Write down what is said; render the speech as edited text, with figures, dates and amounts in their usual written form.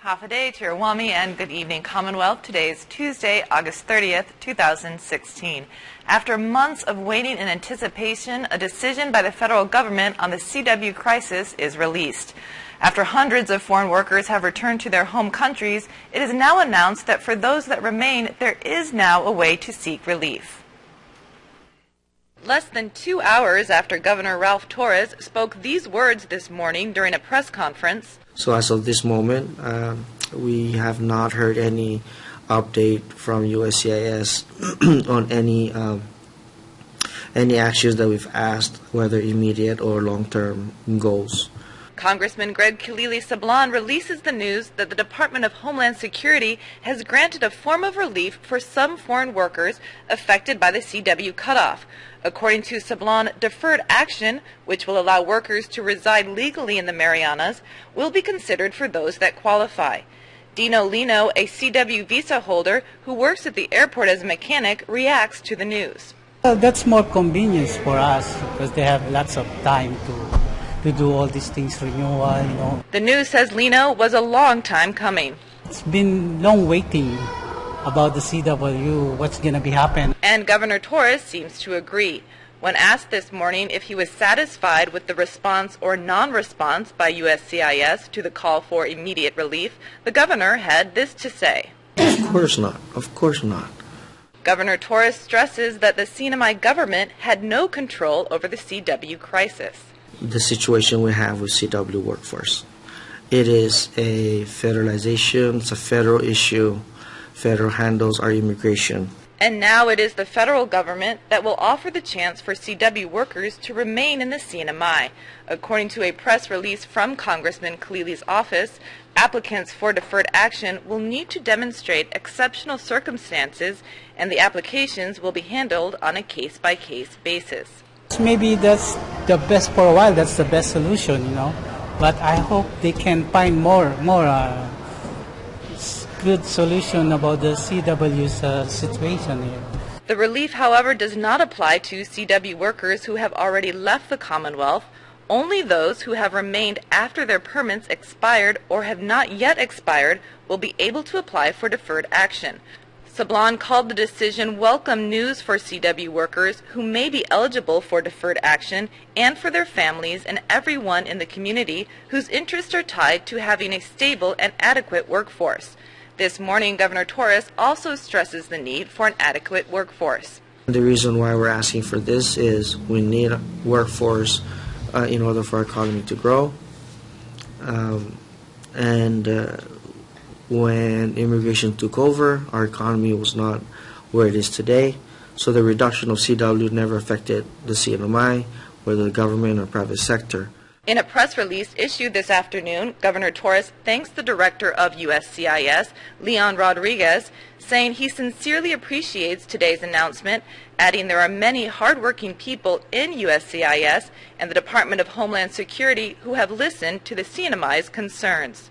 Half a day to Iwami and good evening, Commonwealth. Today is Tuesday, August 30th, 2016. After months of waiting in anticipation, a decision by the federal government on the CW crisis is released. After hundreds of foreign workers have returned to their home countries, it is now announced that for those that remain, there is now a way to seek relief. Less than 2 hours after Governor Ralph Torres spoke these words this morning during a press conference. So as of this moment, we have not heard any update from USCIS on any actions that we've asked, whether immediate or long-term goals. Congressman Gregorio Sablan releases the news that the Department of Homeland Security has granted a form of relief for some foreign workers affected by the CW cutoff. According to Sablan, deferred action, which will allow workers to reside legally in the Marianas, will be considered for those that qualify. Dino Lino, a CW visa holder who works at the airport as a mechanic, reacts to the news. Well, that's more convenience for us because they have lots of time to do all these things, renewal, The news, says Lino, was a long time coming. It's been long waiting about the CW, what's going to be happening. And Governor Torres seems to agree. When asked this morning if he was satisfied with the response or non-response by USCIS to the call for immediate relief, the governor had this to say. Of course not. Of course not. Governor Torres stresses that the CNMI government had no control over the CW crisis. The situation we have with CW workforce. It is a federalization, it's a federal issue. Federal handles our immigration. And now it is the federal government that will offer the chance for CW workers to remain in the CNMI. According to a press release from Congressman Kilili's office, applicants for deferred action will need to demonstrate exceptional circumstances, and the applications will be handled on a case-by-case basis. Maybe that's the best for a while, that's the best solution, But I hope they can find more good solution about the CW's situation here. The relief, however, does not apply to CW workers who have already left the Commonwealth. Only those who have remained after their permits expired or have not yet expired will be able to apply for deferred action. Sablan called the decision welcome news for CW workers who may be eligible for deferred action and for their families and everyone in the community whose interests are tied to having a stable and adequate workforce. This morning, Governor Torres also stresses the need for an adequate workforce. The reason why we're asking for this is we need a workforce in order for our economy to grow. When immigration took over, our economy was not where it is today. So the reduction of CW never affected the CNMI, whether the government or private sector. In a press release issued this afternoon, Governor Torres thanks the director of USCIS, Leon Rodriguez, saying he sincerely appreciates today's announcement, adding there are many hardworking people in USCIS and the Department of Homeland Security who have listened to the CNMI's concerns.